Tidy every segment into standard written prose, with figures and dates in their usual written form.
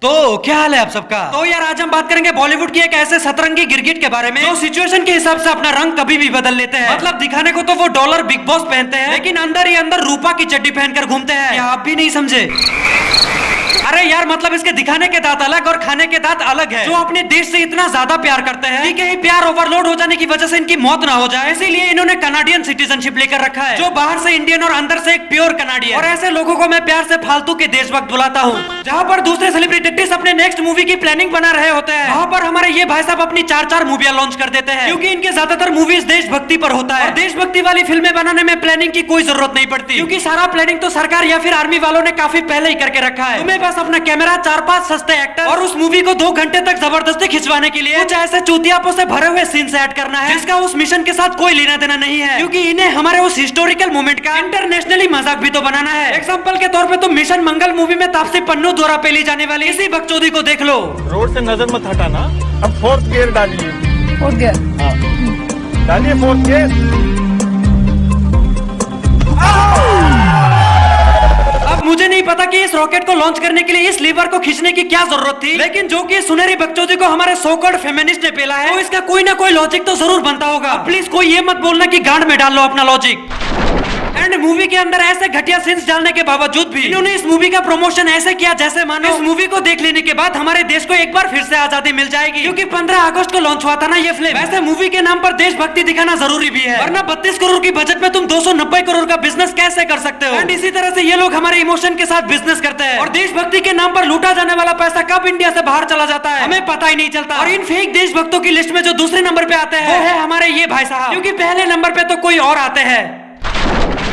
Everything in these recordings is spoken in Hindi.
तो क्या हाल है आप सबका। तो यार आज हम बात करेंगे बॉलीवुड की एक ऐसे सतरंगी गिरगिट के बारे में जो सिचुएशन के हिसाब से अपना रंग कभी भी बदल लेते हैं। मतलब दिखाने को तो वो डॉलर बिग बॉस पहनते हैं, लेकिन अंदर ही अंदर रूपा की चड्डी पहनकर घूमते हैं। क्या आप भी नहीं समझे? अरे यार मतलब इसके दिखाने के दांत अलग और खाने के दांत अलग है। जो अपने देश से इतना ज्यादा प्यार करते हैं कि कहीं प्यार ओवरलोड हो जाने की वजह से इनकी मौत ना हो जाए, इसीलिए इन्होंने कनाडियन सिटीजनशिप लेकर रखा है, जो बाहर से इंडियन और अंदर से एक प्योर कनाडियन। और ऐसे लोगों को मैं प्यार से फालतू के देशभक्त बुलाता हूँ। जहाँ पर दूसरे सेलिब्रिटीज अपने नेक्स्ट मूवी की प्लानिंग बना रहे होते हैं, वहाँ पर हमारे ये भाई साहब अपनी 4-4 मूवियां लॉन्च कर देते हैं, क्योंकि इनके ज्यादातर मूवीज देशभक्ति पर होता है। देशभक्ति वाली फिल्में बनाने में प्लानिंग की कोई जरूरत नहीं पड़ती, क्योंकि सारा प्लानिंग तो सरकार या फिर आर्मी वालों ने काफी पहले ही करके रखा है। तुम्हें बस अपना कैमरा, 4-5 सस्ते एक्टर और उस मूवी को 2 घंटे तक जबरदस्ती खिंचवाने के लिए कुछ ऐसे चूतियापों से भरे हुए सीन से ऐड करना है, जिसका उस मिशन के साथ कोई लेना देना नहीं है, क्योंकि इन्हें हमारे उस हिस्टोरिकल मोमेंट का इंटरनेशनली मजाक भी तो बनाना है। एग्जांपल के तौर पे तुम मिशन मंगल मूवी में तापसी पन्नू द्वारा पेली जाने वाली इसी बकचोदी को देख लो। रोड से नजर मत हटाना। अब 4th गियर डालिए। 4th गियर डालिए 4th गियर। मुझे नहीं पता कि इस रॉकेट को लॉन्च करने के लिए इस लीवर को खींचने की क्या जरूरत थी, लेकिन जो कि सुनहरी बकचोदी को हमारे सो-कॉल्ड फेमिनिस्ट ने पेला है, तो इसका कोई ना कोई लॉजिक तो जरूर बनता होगा। प्लीज कोई ये मत बोलना कि गांड में डाल लो अपना लॉजिक। एंड मूवी के अंदर ऐसे घटिया सीन्स डालने के बावजूद भी इन्होंने इस मूवी का प्रमोशन ऐसे किया जैसे मानो इस मूवी को देख लेने के बाद हमारे देश को एक बार फिर से आजादी मिल जाएगी, क्योंकि 15 अगस्त को लॉन्च हुआ था ना ये फिल्म। वैसे मूवी के नाम पर देशभक्ति दिखाना जरूरी भी है, वरना 32 करोड़ की बजट में तुम 290 करोड़ का बिजनेस कैसे कर सकते हो। एंड इसी तरह से ये लोग हमारे इमोशन के साथ बिजनेस करते हैं, और देशभक्ति के नाम पर लूटा जाने वाला पैसा कब इंडिया से बाहर चला जाता है हमें पता ही नहीं चलता। और इन फेक देशभक्तों की लिस्ट में जो दूसरे नंबर पे आते हैं वो है हमारे ये भाई साहब, क्योंकि पहले नंबर पे तो कोई और आते हैं।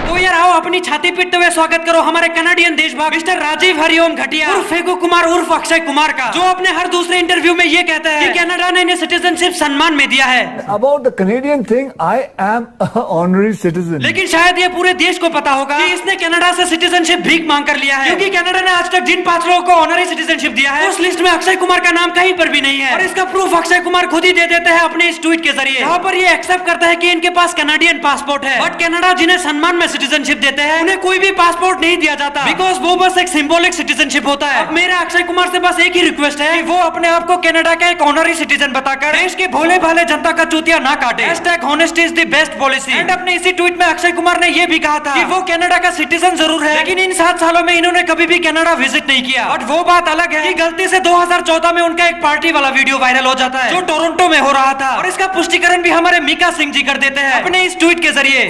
तो यार आओ अपनी छाती पीटते हुए स्वागत करो हमारे कनाडियन देशभक्त मिस्टर राजीव हरिओम घटिया उर्फ फेगू कुमार उर्फ अक्षय कुमार का, जो अपने हर दूसरे इंटरव्यू में ये कहते हैं कि कनाडा ने इन्हें सिटीजनशिप सम्मान में दिया है। About the Canadian thing, I am an honorary citizen. लेकिन शायद ये पूरे देश को पता होगा कि इसने कनाडा से सिटीजनशिप भीख मांग कर लिया है, क्योंकि कनाडा ने आज तक जिन 5 लोगों को ऑनरी सिटीजनशिप दिया है उस लिस्ट में अक्षय कुमार का नाम कहीं पर भी नहीं है। और इसका प्रूफ अक्षय कुमार खुद ही दे देते हैं अपने इस ट्वीट के जरिए, जहाँ पर ये एक्सेप्ट करता है कि इनके पास कनाडियन पासपोर्ट है, बट कनाडा जिन्हें सम्मान में सिटीजनशिप देते हैं उन्हें कोई भी पासपोर्ट नहीं दिया जाता, बिकॉज वो बस एक सिंबॉलिक सिटीजनशिप होता है। अब मेरा अक्षय कुमार से बस एक ही रिक्वेस्ट है कि वो अपने आप को कनाडा का एक ऑनरी सिटीजन बताकर देश के भोले भाले जनता का चूतिया ना काटे। #honesty is the best policy। And अपने इसी ट्वीट में अक्षय कुमार ने ये भी कहा था कि वो कनाडा का सिटीजन जरूर है, लेकिन इन 7 सालों में इन्होंने कभी भी कनाडा विजिट नहीं किया। बट वो बात अलग है कि गलती से 2014 में उनका एक पार्टी वाला वीडियो वायरल हो जाता है जो टोरंटो में हो रहा था, और इसका पुष्टिकरण भी हमारे मीका सिंह जी कर देते हैं अपने इस ट्वीट के जरिए।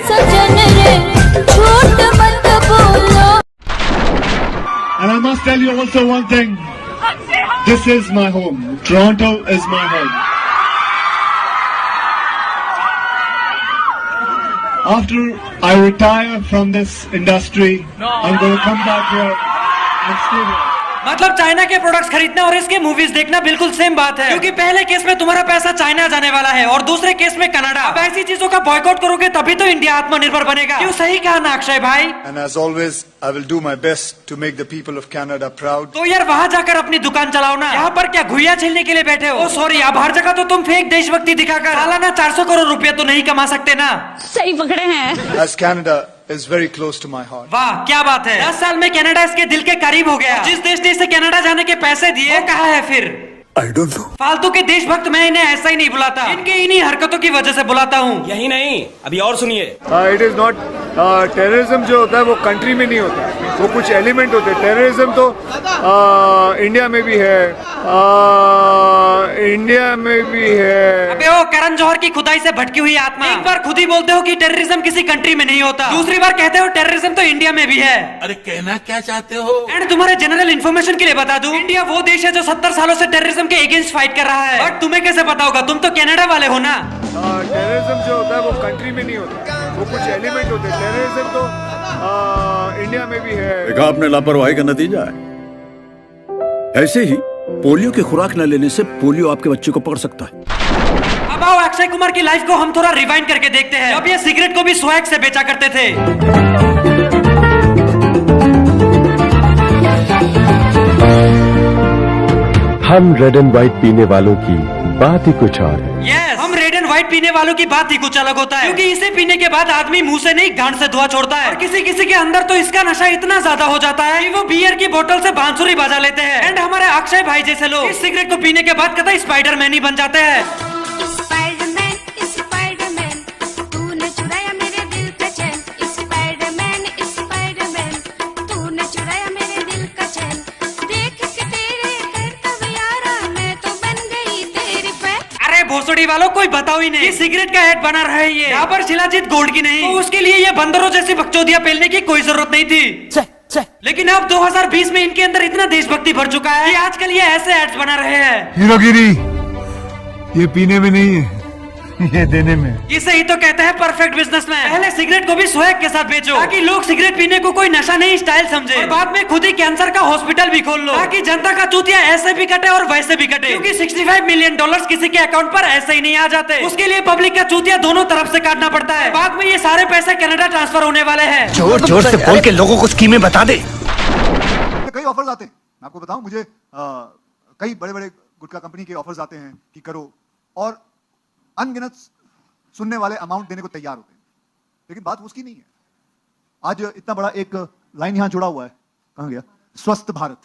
And I must tell you also one thing. This is my home. Toronto is my home. After I retire from this industry, I'm going to come back here and stay here. मतलब चाइना के प्रोडक्ट्स खरीदना और इसके मूवीज देखना बिल्कुल सेम बात है, क्योंकि पहले केस में तुम्हारा पैसा चाइना जाने वाला है और दूसरे केस में कनाडा। अब ऐसी चीजों का बॉयकॉट करोगे तभी तो इंडिया आत्मनिर्भर बनेगा। क्यों सही कहा ना अक्षय भाई? And as always, I will do my best to make the people of Canada proud. तो यार वहाँ जाकर अपनी दुकान चलाओ ना, यहाँ पर क्या घुइया छीलने के लिए बैठे हो? सॉरी, अब हर जगह तो तुम फेक देशभक्ति दिखाकर सालाना 400 करोड़ रुपया तो नहीं कमा सकते ना। सही पकड़े हैं। As Canada is very close to my heart. वाह क्या बात है, 10 साल में कनाडा इसके दिल के करीब हो गया। जिस देश ने इसे कनाडा जाने के पैसे दिए वो कहाँ है फिर? I don't know. फालतू के देशभक्त मैं इन्हें ऐसा ही नहीं बुलाता, इनके इन्हीं हरकतों की वजह से बुलाता हूँ। यही नहीं, अभी और सुनिए। It is not terrorism जो होता है वो कंट्री में नहीं होता है, वो कुछ एलिमेंट होते हैं। टेररिज्म तो इंडिया में भी है, इंडिया में भी है। अबे ओ करण जौहर की खुदाई से भटकी हुई आत्मा, एक बार खुद ही बोलते हो कि टेररिज्म किसी कंट्री में नहीं होता, दूसरी बार कहते हो टेररिज्म तो इंडिया में भी है। अरे कहना क्या चाहते हो? एंड तुम्हारे जनरल इन्फॉर्मेशन के लिए बता दूं, इंडिया वो देश है जो 70 सालों से टेररिज्म के अगेंस्ट फाइट कर रहा है। बट तुम्हें कैसे पता होगा, तुम तो कनाडा वाले हो ना। टेररिज्म जो होता है वो कंट्री में नहीं होता, वो कुछ एलिमेंट होते हैं। टेररिज्म तो इंडिया में भी है। देखा आपने, लापरवाही का नतीजा है। ऐसे ही पोलियो की खुराक न लेने से पोलियो आपके बच्चे को पकड़ सकता है। अब आओ अक्षय कुमार की लाइफ को हम थोड़ा रिवाइंड करके देखते हैं, जब ये सिगरेट को भी स्वैग से बेचा करते थे। हम रेड एंड व्हाइट पीने वालों की बात ही कुछ और है। यस, हम रेड एंड व्हाइट स्प्राइट पीने वालों की बात ही कुछ अलग होता है, क्योंकि इसे पीने के बाद आदमी मुंह से नहीं गांड से धुआं छोड़ता है। और किसी किसी के अंदर तो इसका नशा इतना ज्यादा हो जाता है कि वो बियर की बोतल से बांसुरी बजा लेते हैं। एंड हमारे अक्षय भाई जैसे लोग इस सिगरेट को पीने के बाद कतई स्पाइडरमैन ही बन जाते हैं। स्पाइडरमैन स्पाइडरमैन तूने चुराया मेरे दिल का चैन। स्पाइडरमैन स्पाइडरमैन तूने चुराया मेरे दिल का चैन। देख के तेरे करतब यारा मैं तो बन गई तेरी फैन। अरे भोसड़ी वालों, कोई बताओ ही नहीं, सिगरेट का ऐड बना रहा है ये। यहाँ पर शिलाजीत गोल्ड की नहीं, तो उसके लिए ये बंदरों जैसी बकचोदियां पेलने की कोई जरूरत नहीं थी। लेकिन अब 2020 में इनके अंदर इतना देशभक्ति भर चुका है कि आजकल ये ऐसे एड्स बना रहे हैं। हीरोगिरी ये पीने में नहीं है, ये देने में। इसे ही तो कहते हैं परफेक्ट बिजनेसमैन। पहले सिगरेट को भी स्वैग के साथ बेचो, ताकि लोग सिगरेट पीने को कोई नशा नहीं स्टाइल समझे। और बाद में खुद ही कैंसर का हॉस्पिटल भी खोल लो, ताकि जनता का चूतिया ऐसे भी कटे और वैसे भी कटे। क्योंकि $65 मिलियन किसी के अकाउंट पर ऐसे ही नहीं आ जाते, उसके लिए पब्लिक का चूतिया दोनों तरफ से काटना पड़ता है। बाद में ये सारे पैसे कनाडा ट्रांसफर होने वाले हैं। जोर जोर से बोल के लोगों को स्कीमें बता दे। कई ऑफर्स आते हैं, मैं आपको बताऊं, मुझे कई बड़े बड़े गुटखा कंपनी के ऑफर्स आते हैं कि करो, और अनगिनत सुनने वाले अमाउंट देने को तैयार होते हैं। लेकिन बात उसकी नहीं है। आज इतना बड़ा एक लाइन यहां जुड़ा हुआ है, कहां गया, स्वस्थ भारत,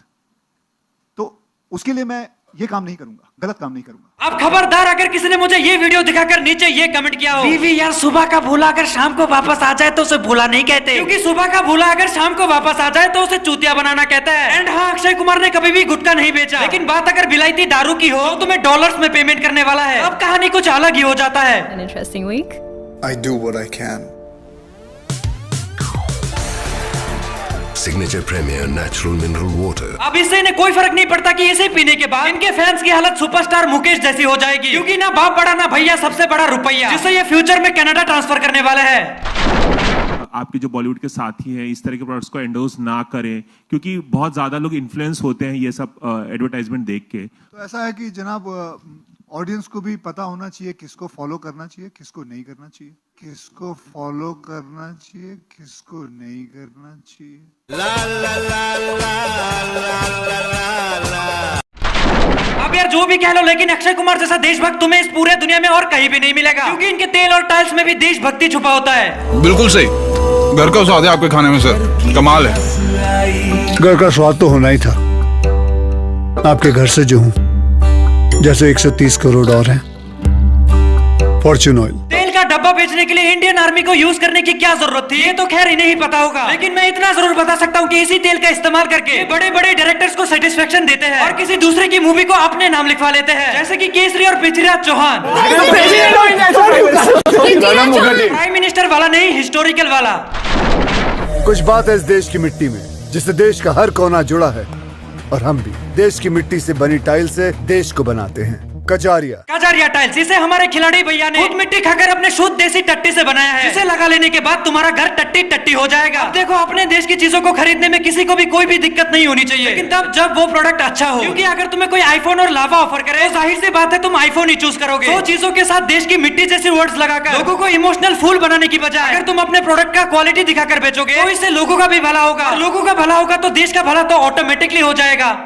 तो उसके लिए मैं ये काम नहीं करूंगा, गलत काम नहीं करूंगा। अब खबरदार, अगर किसी ने मुझे ये वीडियो दिखाकर नीचे ये कमेंट किया हो, बीवी यार सुबह का भूला अगर शाम को वापस आ जाए तो उसे भूला नहीं कहते, क्योंकि सुबह का भूला अगर शाम को वापस आ जाए तो उसे चूतिया बनाना कहता है। एंड हाँ, अक्षय कुमार ने कभी भी गुटखा नहीं बेचा, लेकिन बात अगर विलायती दारू की हो तो तुम्हें डॉलर्स में पेमेंट करने वाला है। अब कहानी कुछ अलग ही हो जाता है। An interesting week. I do what I can. Signature Premier Natural Mineral Water. अब इससे इन्हें कोई फर्क नहीं पड़ता कि इसे पीने के बाद इनके फैंस की हालत सुपरस्टार मुकेश जैसी हो जाएगी, क्योंकि ना बाप बड़ा ना भैया, सबसे बड़ा रुपया, जिसे ये फ्यूचर में कनाडा ट्रांसफर करने वाले हैं। आपके जो बॉलीवुड के साथी हैं इस तरह के प्रोडक्ट्स को एंडोर्स ना करें, क्योंकि बहुत ज्यादा लोग इन्फ्लुएंस होते हैं ये सब एडवर्टाइजमेंट देख के। तो ऐसा है कि जनाब, ऑडियंस को भी पता होना चाहिए किसको फॉलो करना चाहिए, किसको नहीं करना चाहिए, किसको फॉलो करना चाहिए, किसको नहीं करना चाहिए। अब यार जो भी कह लो, लेकिन अक्षय कुमार जैसा देशभक्त तुम्हें इस पूरे दुनिया में और कहीं भी नहीं मिलेगा, क्योंकि इनके तेल और टाइल्स में भी देशभक्ति छुपा होता है। बिल्कुल सही, घर का स्वाद है आपके खाने में सर, कमाल है। घर का स्वाद तो होना ही था, आपके घर से जो हूँ, जैसे 130 करोड़ और हैं। फॉर्च्यून ऑयल तेल का डब्बा बेचने के लिए इंडियन आर्मी को यूज करने की क्या जरूरत थी, ये तो खैर इन्हें ही पता होगा। लेकिन मैं इतना जरूर बता सकता हूँ कि इसी तेल का इस्तेमाल करके बड़े बड़े डायरेक्टर्स को सेटिस्फेक्शन देते हैं और किसी दूसरे की मूवी को अपने नाम लिखवा लेते हैं, जैसे कि केसरी और पृथ्वीराज चौहान। प्राइम मिनिस्टर वाला नहीं, हिस्टोरिकल वाला। कुछ बात है इस देश की मिट्टी में, जिससे देश का हर कोना जुड़ा है, और हम भी देश की मिट्टी से बनी टाइल से देश को बनाते हैं। कजारिया टाइल्स, इसे हमारे खिलाड़ी भैया ने खुद मिट्टी खाकर अपने शुद्ध देसी टट्टी से बनाया है, जिसे लगा लेने के बाद तुम्हारा घर टट्टी टट्टी हो जाएगा। अब देखो, अपने देश की चीजों को खरीदने में किसी को भी कोई भी दिक्कत नहीं होनी चाहिए, लेकिन तब जब वो प्रोडक्ट अच्छा हो। क्योंकि अगर तुम्हें कोई आईफोन और लावा ऑफर करे तो जाहिर सी बात है तुम आईफोन ही चूज करोगे। तो चीजों के साथ देश की मिट्टी जैसी वर्ड्स लगाकर लोगों को इमोशनल फूल बनाने की बजाय अगर तुम अपने प्रोडक्ट का क्वालिटी दिखाकर बेचोगे तो इससे लोगों का भी भला होगा, लोगों का भला होगा तो देश का भला तो ऑटोमेटिकली हो जाएगा।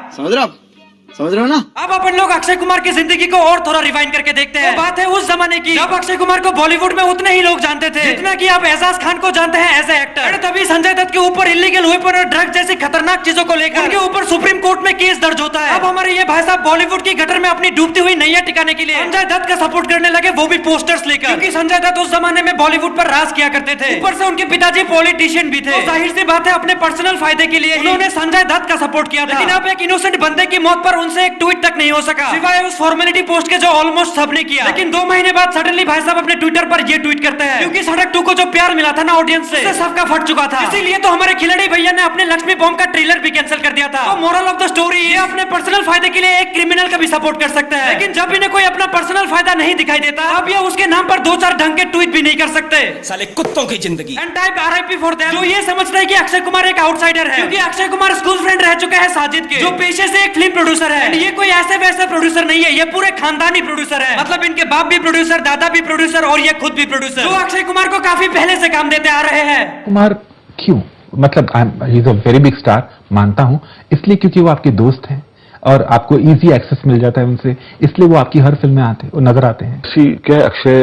समझ रहे हो ना? अब अपन लोग अक्षय कुमार की जिंदगी को और थोड़ा रिवाइंड करके देखते हैं। तो बात है उस जमाने की जब अक्षय कुमार को बॉलीवुड में उतने ही लोग जानते थे जितना कि आप एजाज खान को जानते हैं एज ए एक्टर। तभी संजय दत्त के ऊपर इलीगल वेपन और ड्रग जैसी खतरनाक चीजों को लेकर उनके ऊपर सुप्रीम कोर्ट में केस दर्ज होता है। अब हमारे ये भाई साहब बॉलीवुड की गटर में अपनी डूबती हुई नैया टिकाने के लिए संजय दत्त का सपोर्ट करने लगे, वो भी पोस्टर्स लेकर, क्योंकि संजय दत्त उस जमाने में बॉलीवुड पर राज किया करते थे। ऊपर से उनके पिताजी पॉलिटिशियन भी थे, तो जाहिर सी बात है अपने पर्सनल फायदे के लिए उन्होंने संजय दत्त का सपोर्ट किया था। लेकिन अब एक इनोसेंट बंदे की मौत पर उनसे एक ट्वीट तक नहीं हो सका, सिवाय उस फॉर्मेलिटी पोस्ट के जो ऑलमोस्ट सबने किया। लेकिन 2 महीने बाद सडनली भाई साहब अपने ट्विटर पर ये ट्वीट करते हैं, क्योंकि सड़क 2 को जो प्यार मिला था ना ऑडियंस से, सबका फट चुका था। इसीलिए तो हमारे खिलाड़ी भैया ने अपने लक्ष्मी बॉम्ब का ट्रेलर भी कैंसिल कर दिया था। तो मोरल ऑफ द स्टोरी, ये अपने पर्सनल फायदे के लिए एक क्रिमिनल का भी सपोर्ट कर सकते हैं, लेकिन जब इन्हें कोई अपना पर्सनल फायदा नहीं दिखाई देता, अब ये उसके नाम पर 2-4 ढंग के ट्वीट भी नहीं कर सकते। साले कुत्तों की जिंदगी। And type RIP for them, जो ये समझते हैं कि अक्षय कुमार एक आउटसाइडर है, क्योंकि अक्षय कुमार स्कूल फ्रेंड रह चुके हैं साजिद के, जो पेशे से एक फिल्म प्रोड्यूसर है। ये कोई ऐसे वैसे प्रोड्यूसर नहीं है, ये पूरे खानदानी प्रोड्यूसर है। मतलब इनके बाप भी प्रोड्यूसर, दादा भी प्रोड्यूसर और ये खुद भी प्रोड्यूसर, जो अक्षय कुमार को काफी पहले से काम देते आ रहे हैं। कुमार क्यों? मतलब he is a very big star, मानता हूं, इसलिए क्योंकि वो आपके दोस्त हैं, और आपको इजी एक्सेस मिल जाता है उनसे, इसलिए वो आपकी हर फिल्म में नजर आते हैं। क्या Akshay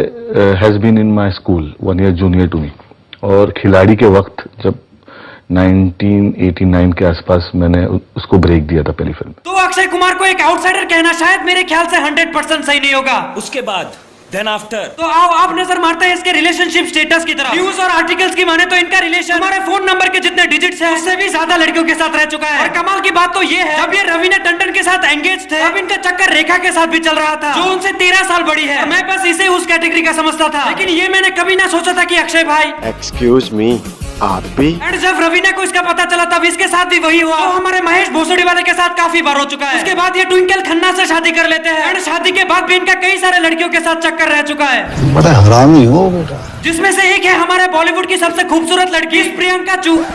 has been in my school 1 year junior to me, और खिलाड़ी के वक्त जब 1989 के आसपास मैंने उसको ब्रेक दिया था पहली फिल्म। तो अक्षय कुमार को एक आउटसाइडर कहना शायद मेरे ख्याल से 100% सही नहीं होगा। उसके बाद देन आफ्टर तो आओ आप नजर मारते हैं इसके रिलेशनशिप स्टेटस की तरफ। न्यूज और आर्टिकल्स की माने तो इनका रिलेशन हमारे फोन नंबर के जितने डिजिट्स हैं उससे भी ज्यादा लड़कियों के साथ रह चुका है। और कमाल की बात तो ये है, जब ये रवीना टंडन के साथ एंगेज थे, अब इनका चक्कर रेखा के साथ भी चल रहा था, जो उनसे 13 साल बड़ी है। मैं बस इसे उस कैटेगरी का समझता था, लेकिन ये मैंने कभी ना सोचा था कि अक्षय भाई, एक्सक्यूज मी, आप भी? एंड जब रवीना को इसका पता चला तब इसके साथ भी वही हुआ जो हमारे महेश भोसड़ी वाले के साथ काफी बार हो चुका है। उसके बाद ये ट्विंकल खन्ना से शादी कर लेते हैं, एंड शादी के बाद भी इनका कई सारे लड़कियों के साथ चक्कर रह चुका है। बड़ा हरामी हो बेटा। जिसमें से एक है हमारे बॉलीवुड की सबसे खूबसूरत लड़की प्रियंका चू।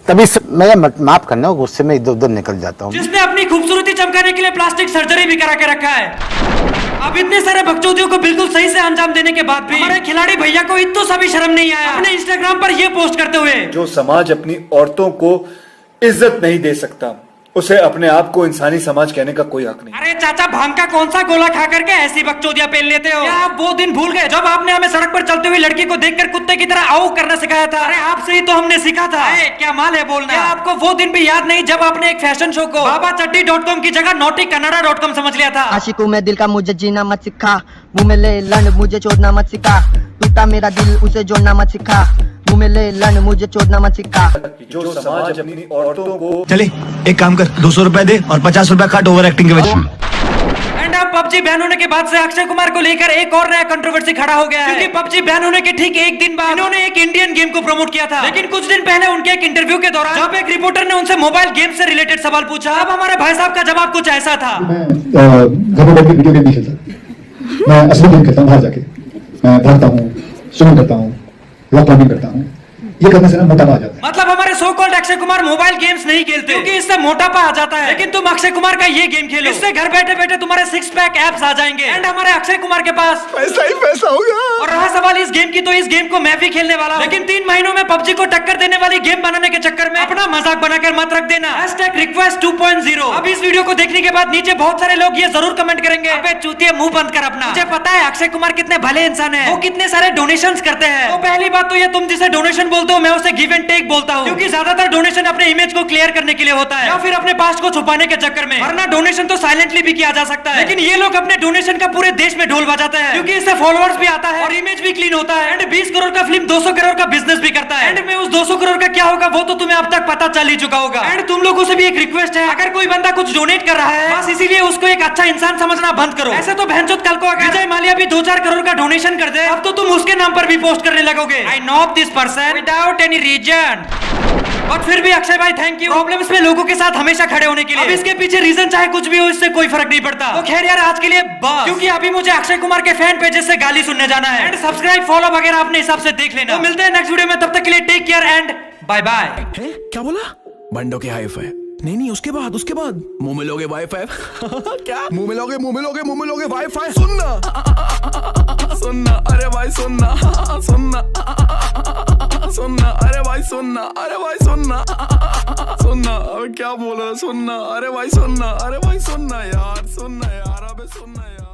तभी मैं माफ करना, गुस्से में इधर उधर निकल जाता हूँ। जिसने अपनी खूबसूरती चमकाने के लिए प्लास्टिक सर्जरी भी करा के रखा है। अब इतने सारे बकचोदियों को बिल्कुल सही से अंजाम देने के बाद भी हमारे खिलाड़ी भैया को इतना सा भी शर्म नहीं आया अपने इंस्टाग्राम पर ये पोस्ट करते हुए, जो समाज अपनी औरतों को इज्जत नहीं दे सकता, उसे अपने आप को इंसानी समाज कहने का कोई हक नहीं। अरे चाचा, भांग का कौन सा गोला खा करके ऐसी बकचोदियां पेल लेते हो? क्या आप वो दिन भूल गए जब आपने हमें सड़क पर चलते हुए लड़की को देखकर कुत्ते की तरह आओ करना सिखाया था? अरे आपसे ही तो हमने सीखा था। क्या माल है बोलना। क्या आपको वो दिन भी याद नहीं जब आपने एक फैशन शो को babachaddi.com की जगह naughtycannada.com समझ लिया था? आशिकों में दिल का मुझे जीना मत सिखा, मुंह में ले लंड मुझे छोड़ना मत सिखा, टूटा मेरा दिल उसे जोड़ना मत सिखा, मुंह में ले लंड मुझे छोड़ना मत सिखा। जो समाज अपनी औरतों को चले एक काम कर, 200 रुपए दे और 50 रुपए काट ओवर एक्टिंग के वजह। एंड अब पबजी बैन होने के बाद से अक्षय कुमार को लेकर एक और नया कंट्रोवर्सी खड़ा हो गया है, क्योंकि पबजी बैन होने के ठीक एक दिन बाद इन्होंने एक इंडियन गेम को प्रमोट किया था। लेकिन कुछ दिन पहले उनके एक इंटरव्यू के दौरान जब एक रिपोर्टर ने उनसे मोबाइल गेम से रिलेटेड सवाल पूछा, अब हमारे भाई साहब का जवाब कुछ ऐसा था। घर में बैठ के वीडियो गेम नहीं खेलता, मैं असली गेम खेलता हूँ, बाहर जाके मैं भागता हूँ, स्विमिंग करता हूँ, रॉक क्लाइंबिंग करता हूँ। ये करने से ना मोटापा आ जाता है। मतलब हमारे so called Akshay Kumar mobile games नहीं खेलते क्योंकि इससे मोटापा आ जाता है, लेकिन तुम अक्षय कुमार का ये गेम खेलो, इससे घर बैठे बैठे तुम्हारे 6 पैक एप्स आ जाएंगे। एंड हमारे अक्षय कुमार के पास पैसा ही पैसा होगा। और रहा सवाल इस गेम की, तो इस गेम को मैं भी खेलने वाला हूं, लेकिन 3 महीनों में पबजी को टक्कर देने वाली गेम बनाने के चक्कर में अपना मजाक बनाकर मत रख देना। #request 2.0। अब इस वीडियो को देखने के बाद नीचे बहुत सारे लोग ये जरूर कमेंट करेंगे, अबे चूतिया मुंह बंद कर अपना। मुझे पता है अक्षय कुमार कितने भले इंसान है, वो कितने सारे डोनेशंस करते हैं। तो पहली बात तो ये, तुम जिसे डोनेशन बोलते हो मैं उसे गिव एंड टेक बोलता हूँ, क्योंकि ज्यादातर डोनेशन अपने इमेज को क्लियर करने के लिए होता है या फिर अपने पास्ट को छुपाने के चक्कर में, वरना डोनेशन तो साइलेंटली भी किया जा सकता है। लेकिन ये लोग अपने डोनेशन का पूरे देश में ढोल बजाते हैं, क्योंकि इससे फॉलोअर्स भी आता है और इमेज भी क्लीन होता है। एंड 20 करोड़ का फिल्म 200 करोड़ का बिजनेस भी करता है। एंड में उस 200 करोड़ का क्या होगा वो तो तुम्हें अब तक पता चल ही चुका होगा। एंड तुम लोगों से भी एक रिक्वेस्ट है, अगर कोई बंदा कुछ डोनेट कर रहा है बस इसीलिए उसको एक अच्छा इंसान समझना बंद करो। ऐसे तो भैंचोद कल को अगर विजय माल्या भी 2-4 करोड़ का डोनेशन कर दे, अब तो तुम उसके नाम पर भी पोस्ट करने लगोगे, I know this person without any reason. और फिर भी अक्षय भाई थैंक यू प्रॉब्लम्स में लोगों के साथ हमेशा खड़े होने के लिए। अब इसके पीछे रीजन चाहे कुछ भी हो, इससे कोई फर्क नहीं पड़ता। तो खैर यार आज के लिए बस, क्योंकि अभी मुझे अक्षय कुमार के फैन पेजेस से गाली सुनने जाना है। एंड सब्सक्राइब फॉलो वगैरह अपने हिसाब से देख लेना। तो मिलते हैं नेक्स्ट वीडियो में, तब तक के लिए take care and bye bye. क्या बोला? बंडों के हाई फाई नहीं, उसके बाद मुंह में लोगे वाईफाई। क्या मुंह में लोगे वाईफाई? सुनना अरे भाई सुनना, अरे भाई सुनना अब क्या बोल रहा, सुनना अरे भाई सुनना यार, अबे सुनना यार।